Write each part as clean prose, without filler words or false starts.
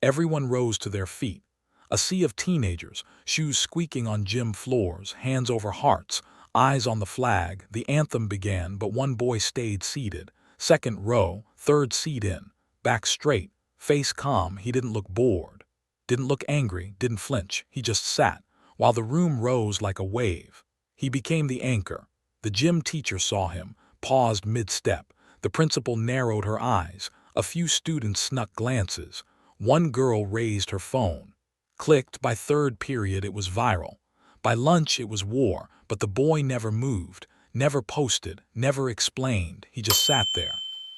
Everyone rose to their feet. A sea of teenagers, shoes squeaking on gym floors, hands over hearts, eyes on the flag. The anthem began, but one boy stayed seated. Second row, third seat in, back straight, face calm. He didn't look bored, didn't look angry, didn't flinch. He just sat, while the room rose like a wave. He became the anchor. The gym teacher saw him, paused mid-step. The principal narrowed her eyes. A few students snuck glances. One girl raised her phone. Clicked. By third period it was viral. By lunch it was war, but the boy never moved, never posted, never explained. He just sat there,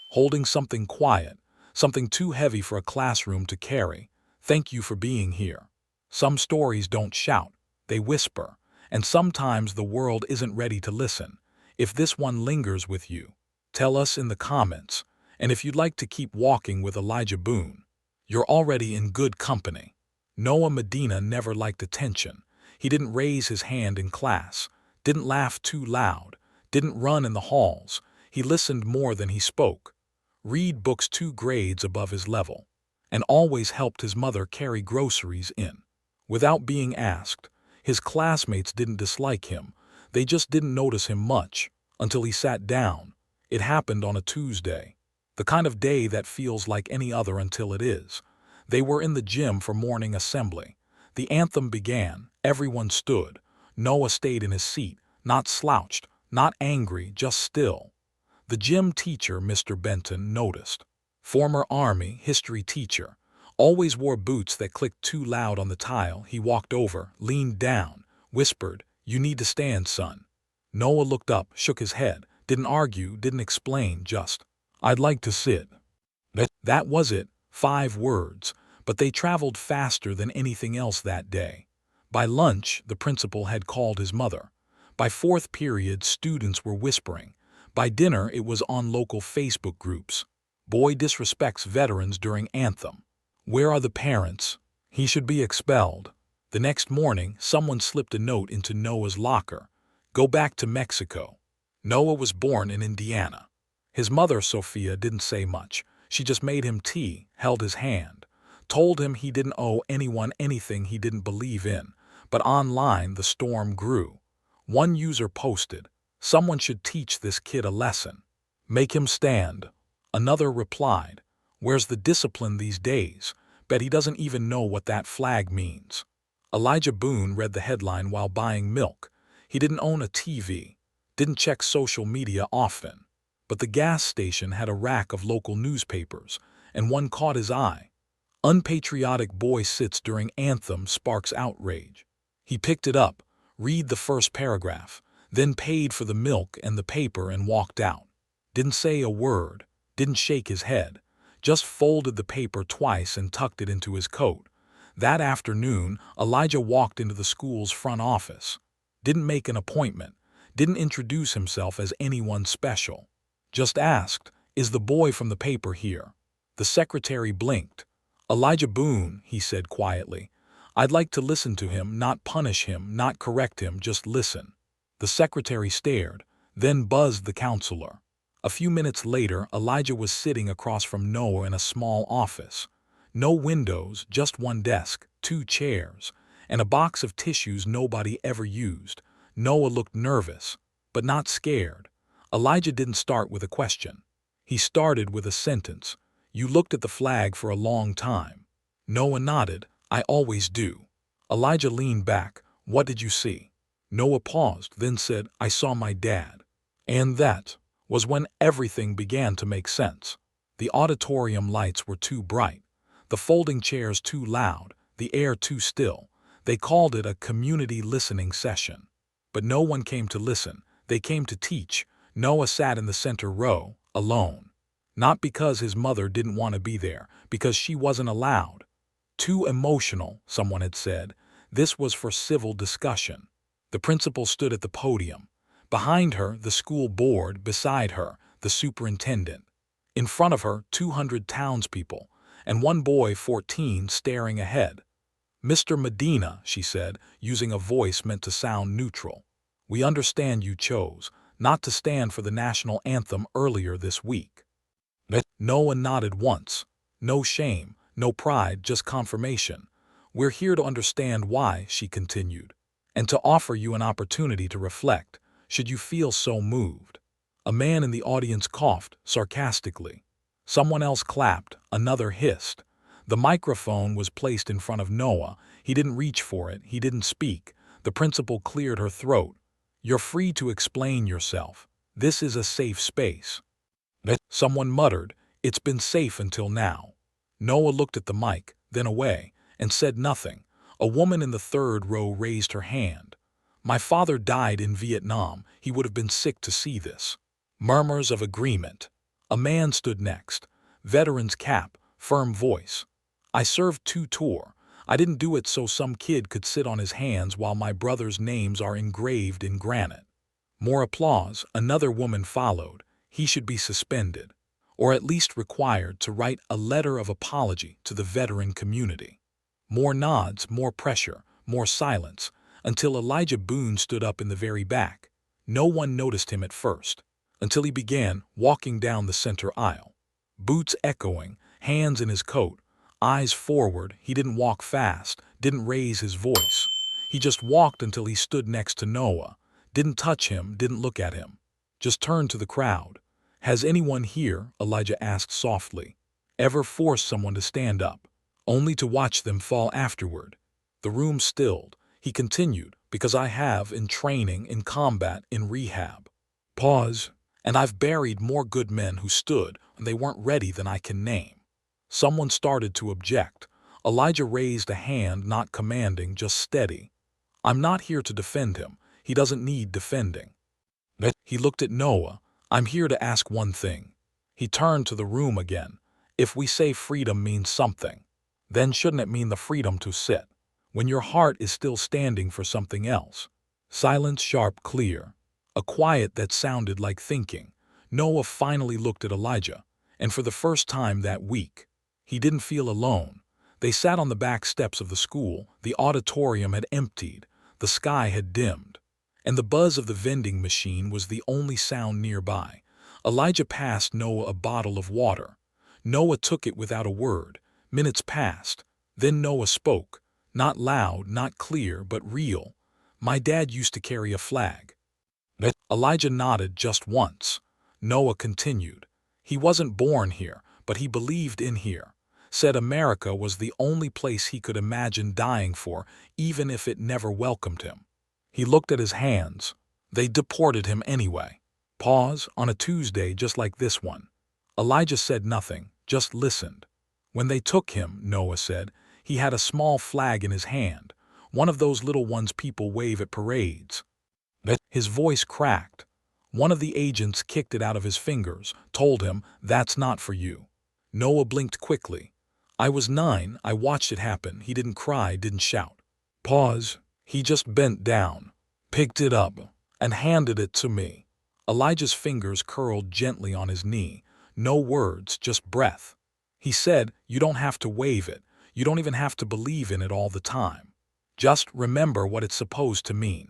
holding something quiet, something too heavy for a classroom to carry. Thank you for being here. Some stories don't shout, they whisper, and sometimes the world isn't ready to listen. If this one lingers with you, tell us in the comments. And if you'd like to keep walking with Elijah Boone, you're already in good company. Noah Medina never liked attention. He didn't raise his hand in class, didn't laugh too loud, didn't run in the halls. He listened more than he spoke. Read books 2 grades above his level, and always helped his mother carry groceries in. Without being asked, his classmates didn't dislike him. They just didn't notice him much, until he sat down. It happened on a Tuesday, the kind of day that feels like any other until it is. They were in the gym for morning assembly. The anthem began. Everyone stood. Noah stayed in his seat, not slouched, not angry, just still. The gym teacher, Mr. Benton, noticed. Former Army history teacher. Always wore boots that clicked too loud on the tile. He walked over, leaned down, whispered, "You need to stand, son." Noah looked up, shook his head, didn't argue, didn't explain, just, "I'd like to sit." That was it. 5 words, but they traveled faster than anything else that day. By lunch, the principal had called his mother. By fourth period, students were whispering. By dinner, it was on local Facebook groups. Boy disrespects veterans during anthem. Where are the parents? He should be expelled. The next morning, someone slipped a note into Noah's locker. Go back to Mexico. Noah was born in Indiana. His mother, Sophia, didn't say much. She just made him tea, held his hand, told him he didn't owe anyone anything he didn't believe in. But online, the storm grew. One user posted, "Someone should teach this kid a lesson. Make him stand." Another replied, "Where's the discipline these days? Bet he doesn't even know what that flag means." Elijah Boone read the headline while buying milk. He didn't own a TV, didn't check social media often. But the gas station had a rack of local newspapers, and one caught his eye. Unpatriotic boy sits during anthem sparks outrage. He picked it up, read the first paragraph, then paid for the milk and the paper and walked out. Didn't say a word, didn't shake his head, just folded the paper twice and tucked it into his coat. That afternoon, Elijah walked into the school's front office. Didn't make an appointment, didn't introduce himself as anyone special. Just asked, "Is the boy from the paper here?" The secretary blinked. "Elijah Boone," he said quietly. "I'd like to listen to him, not punish him, not correct him, just listen." The secretary stared, then buzzed the counselor. A few minutes later, Elijah was sitting across from Noah in a small office. No windows, just one desk, 2 chairs, and a box of tissues nobody ever used. Noah looked nervous, but not scared. Elijah didn't start with a question. He started with a sentence. "You looked at the flag for a long time." Noah nodded. "I always do." Elijah leaned back. "What did you see?" Noah paused, then said, "I saw my dad." And that was when everything began to make sense. The auditorium lights were too bright, the folding chairs too loud, the air too still. They called it a community listening session. But no one came to listen. They came to teach. Noah sat in the center row, alone. Not because his mother didn't want to be there, because she wasn't allowed. Too emotional, someone had said. This was for civil discussion. The principal stood at the podium. Behind her, the school board. Beside her, the superintendent. In front of her, 200 townspeople, and one boy, 14, staring ahead. "Mr. Medina," she said, using a voice meant to sound neutral. "We understand you chose not to stand for the national anthem earlier this week." Noah nodded once. No shame, No pride, just confirmation. We're here to understand why, she continued, and to offer you an opportunity to reflect, should you feel so moved. A man in the audience coughed sarcastically. Someone else clapped, another hissed. The microphone was placed in front of Noah. He didn't reach for it, he didn't speak. The principal cleared her throat. You're free to explain yourself. This is a safe space. Someone muttered, it's been safe until now. Noah looked at the mic, then away, and said nothing. A woman in the third row raised her hand. My father died in Vietnam. He would have been sick to see this. Murmurs of agreement. A man stood next. Veteran's cap, firm voice. I served 2 tours. I didn't do it so some kid could sit on his hands while my brothers' names are engraved in granite. More applause. Another woman followed. He should be suspended, or at least required to write a letter of apology to the veteran community. More nods, more pressure, more silence, until Elijah Boone stood up in the very back. No one noticed him at first, until he began walking down the center aisle. Boots echoing, hands in his coat, eyes forward. He didn't walk fast, didn't raise his voice. He just walked until he stood next to Noah, didn't touch him, didn't look at him. Just turned to the crowd. Has anyone here, Elijah asked softly, ever forced someone to stand up, only to watch them fall afterward? The room stilled. He continued, because I have, in training, in combat, in rehab. Pause. And I've buried more good men who stood when they weren't ready than I can name. Someone started to object. Elijah raised a hand, not commanding, just steady. I'm not here to defend him. He doesn't need defending. He looked at Noah. I'm here to ask one thing. He turned to the room again. If we say freedom means something, then shouldn't it mean the freedom to sit, when your heart is still standing for something else? Silence, sharp, clear. A quiet that sounded like thinking. Noah finally looked at Elijah, and for the first time that week, he didn't feel alone. They sat on the back steps of the school. The auditorium had emptied. The sky had dimmed, and the buzz of the vending machine was the only sound nearby. Elijah passed Noah a bottle of water. Noah took it without a word. Minutes passed. Then Noah spoke. Not loud, not clear, but real. My dad used to carry a flag. Elijah nodded just once. Noah continued. He wasn't born here, but he believed in here. Said America was the only place he could imagine dying for, even if it never welcomed him. He looked at his hands. They deported him anyway. Pause. On a Tuesday just like this one. Elijah said nothing, just listened. When they took him, Noah said, he had a small flag in his hand, one of those little ones people wave at parades. His voice cracked. One of the agents kicked it out of his fingers, told him, that's not for you. Noah blinked quickly. I was 9, I watched it happen. He didn't cry, didn't shout. Pause. He just bent down, picked it up, and handed it to me. Elijah's fingers curled gently on his knee. No words, just breath. He said, you don't have to wave it. You don't even have to believe in it all the time. Just remember what it's supposed to mean.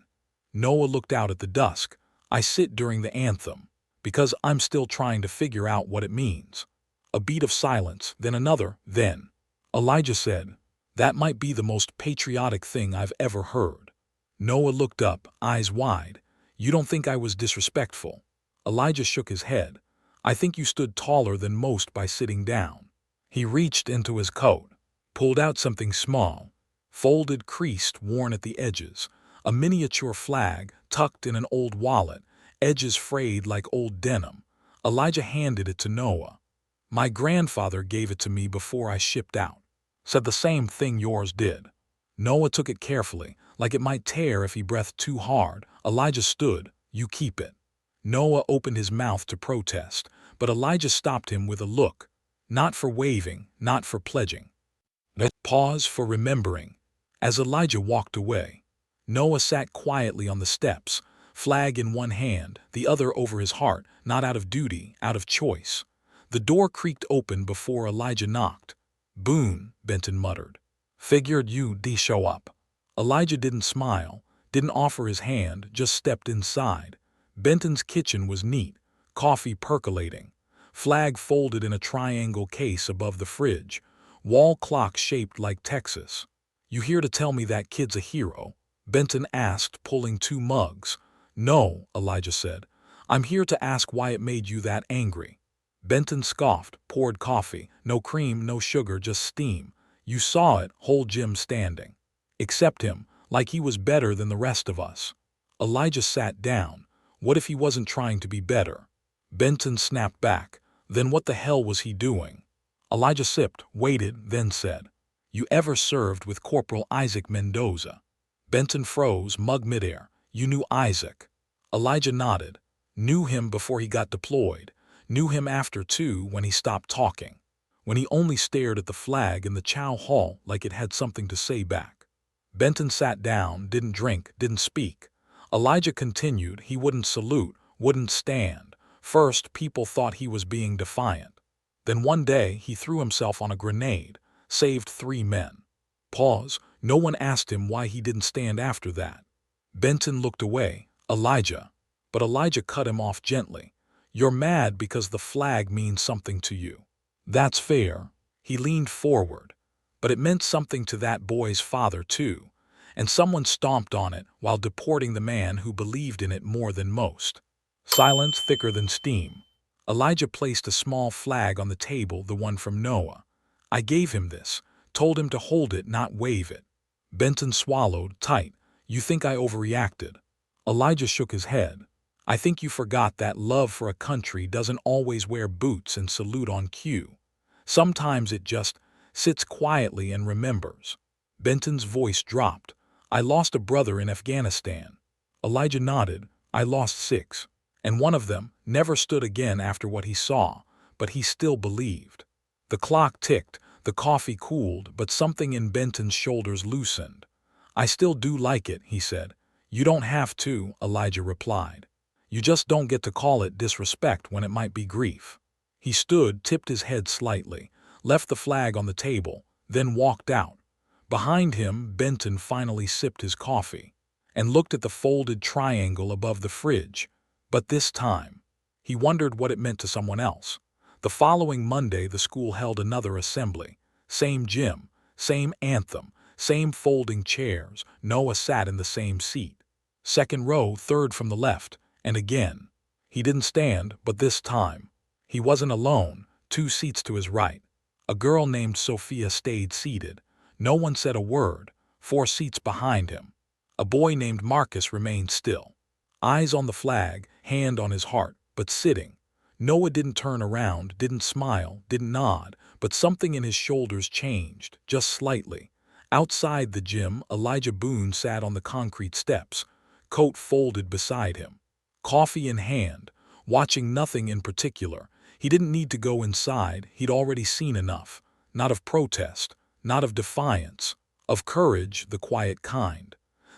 Noah looked out at the dusk. I sit during the anthem, because I'm still trying to figure out what it means. A beat of silence, then another, then. Elijah said, that might be the most patriotic thing I've ever heard. Noah looked up, eyes wide. You don't think I was disrespectful? Elijah shook his head. I think you stood taller than most by sitting down. He reached into his coat, pulled out something small, folded, creased, worn at the edges, a miniature flag tucked in an old wallet, edges frayed like old denim. Elijah handed it to Noah. My grandfather gave it to me before I shipped out. Said the same thing yours did. Noah took it carefully, like it might tear if he breathed too hard. Elijah stood. You keep it. Noah opened his mouth to protest, but Elijah stopped him with a look. Not for waving, not for pledging. Pause for remembering. As Elijah walked away, Noah sat quietly on the steps, flag in one hand, the other over his heart, not out of duty, out of choice. The door creaked open before Elijah knocked. Boone, Benton muttered. Figured you'd show up. Elijah didn't smile, didn't offer his hand, just stepped inside. Benton's kitchen was neat, coffee percolating, flag folded in a triangle case above the fridge. Wall clock shaped like Texas. "You here to tell me that kid's a hero?" Benton asked, pulling 2 mugs. "No," Elijah said. "I'm here to ask why it made you that angry." Benton scoffed, poured coffee. "No cream, no sugar, just steam. You saw it, whole gym standing. Except him, like he was better than the rest of us." Elijah sat down. What if he wasn't trying to be better? Benton snapped back. Then what the hell was he doing? Elijah sipped, waited, then said, "You ever served with Corporal Isaac Mendoza?" Benton froze, mug midair. "You knew Isaac?" Elijah nodded. "Knew him before he got deployed. Knew him after, too, when he stopped talking. When he only stared at the flag in the chow hall like it had something to say back." Benton sat down, didn't drink, didn't speak. Elijah continued. "He wouldn't salute, wouldn't stand. First, people thought he was being defiant. Then one day, he threw himself on a grenade, saved 3 men. Pause. No one asked him why he didn't stand after that." Benton looked away. "Elijah." But Elijah cut him off gently. "You're mad because the flag means something to you. That's fair." He leaned forward. "But it meant something to that boy's father, too. And someone stomped on it while deporting the man who believed in it more than most." Silence thicker than steam. Elijah placed a small flag on the table, the one from Noah. "I gave him this, told him to hold it, not wave it." Benton swallowed, tight. "You think I overreacted?" Elijah shook his head. "I think you forgot that love for a country doesn't always wear boots and salute on cue. Sometimes it just sits quietly and remembers." Benton's voice dropped. "I lost a brother in Afghanistan." Elijah nodded. "I lost 6. And one of them never stood again after what he saw, but he still believed." The clock ticked, the coffee cooled, but something in Benton's shoulders loosened. "I still do like it," he said. "You don't have to," Elijah replied. "You just don't get to call it disrespect when it might be grief." He stood, tipped his head slightly, left the flag on the table, then walked out. Behind him, Benton finally sipped his coffee and looked at the folded triangle above the fridge. But this time, he wondered what it meant to someone else. The following Monday, the school held another assembly. Same gym, same anthem, same folding chairs. Noah sat in the same seat. Second row, third from the left, and again. He didn't stand, but this time, he wasn't alone. 2 seats to his right. A girl named Sophia stayed seated. No one said a word. 4 seats behind him. A boy named Marcus remained still. Eyes on the flag, hand on his heart, but sitting. Noah didn't turn around, didn't smile, didn't nod, but something in his shoulders changed, just slightly. Outside the gym, Elijah Boone sat on the concrete steps, coat folded beside him, coffee in hand, watching nothing in particular. He didn't need to go inside, he'd already seen enough. Not of protest, not of defiance, of courage, the quiet kind.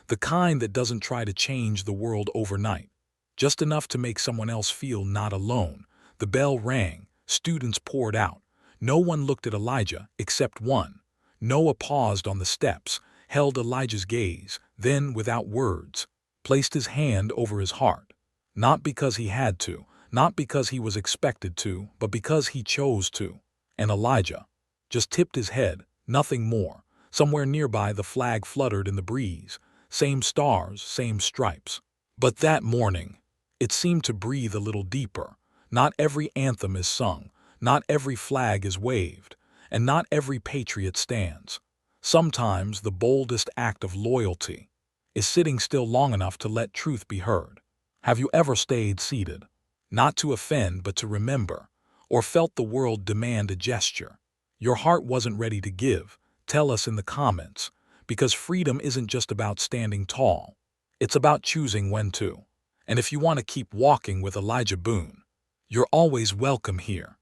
The kind that doesn't try to change the world overnight. Just enough to make someone else feel not alone. The bell rang. Students poured out. No one looked at Elijah, except one. Noah paused on the steps, held Elijah's gaze, then, without words, placed his hand over his heart. Not because he had to, not because he was expected to, but because he chose to. And Elijah just tipped his head, nothing more. Somewhere nearby, the flag fluttered in the breeze. Same stars, same stripes. But that morning, it seemed to breathe a little deeper. Not every anthem is sung, not every flag is waved, and not every patriot stands. Sometimes the boldest act of loyalty is sitting still long enough to let truth be heard. Have you ever stayed seated? Not to offend, but to remember, or felt the world demand a gesture? Your heart wasn't ready to give. Tell us in the comments. Because freedom isn't just about standing tall. It's about choosing when to. And if you want to keep walking with Elijah Boone, you're always welcome here.